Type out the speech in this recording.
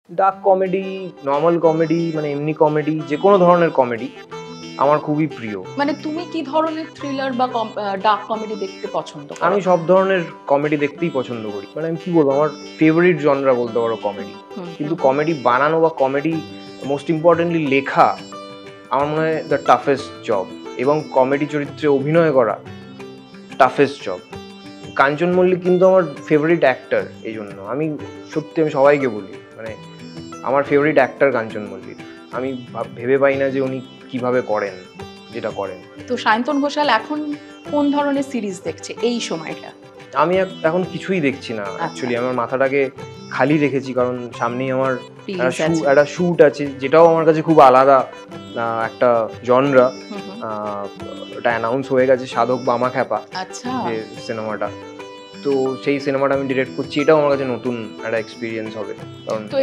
Dark comedy, normal comedy, মানে এমনি comedy, যে কোনো ধরনের কমেডি আমার খুবই প্রিয়। মানে তুমি কি ধরনের থ্রিলার বা ডার্ক কমেডি দেখতে পছন্দ করো? আমি সব ধরনের কমেডি দেখতেই পছন্দ করি। মানে আমি কি বলবো, আমার ফেভারিট জনরা বলতে পারো কমেডি। কিন্তু কমেডি বানানো বা কমেডি মোস্ট ইম্পর্টেন্টলি লেখা আমার মনে হয় দ্য টাফেস্ট জব, এবং কমেডি চরিত্রে অভিনয় করা টাফেস্ট জব। কাঞ্চন মল্লিক কিন্তু আমার ফেভারিট অ্যাক্টর, এই জন্য আমি সবাইকে বলি, মানে আমার ফেভারিট অ্যাক্টর কাঞ্চন মল্লিক। আমি ভেবে পাই না যে উনি কিভাবে করেন যেটা করেন। তো সায়ন্তন ঘোষাল এখন কোন ধরনের সিরিজ দেখছে এই সময়টা? আমি এখন কিছুই দেখছি না অ্যাকচুয়ালি, আমার মাথাটাকে খালি রেখেছি, কারণ সামনেই আমার একটা শ্যুট আছে, যেটাও আমার কাছে খুব আলাদা একটা জনরা। এটা অ্যানাউন্স হয়ে গেছে, সাধক বামা খ্যাপা, আচ্ছা, যে সিনেমাটা। তো সেই সিনেমাটা আমি ডিরেক্ট করছি, এটাও আমার কাছে নতুন একটা এক্সপিরিয়েন্স হবে, কারণ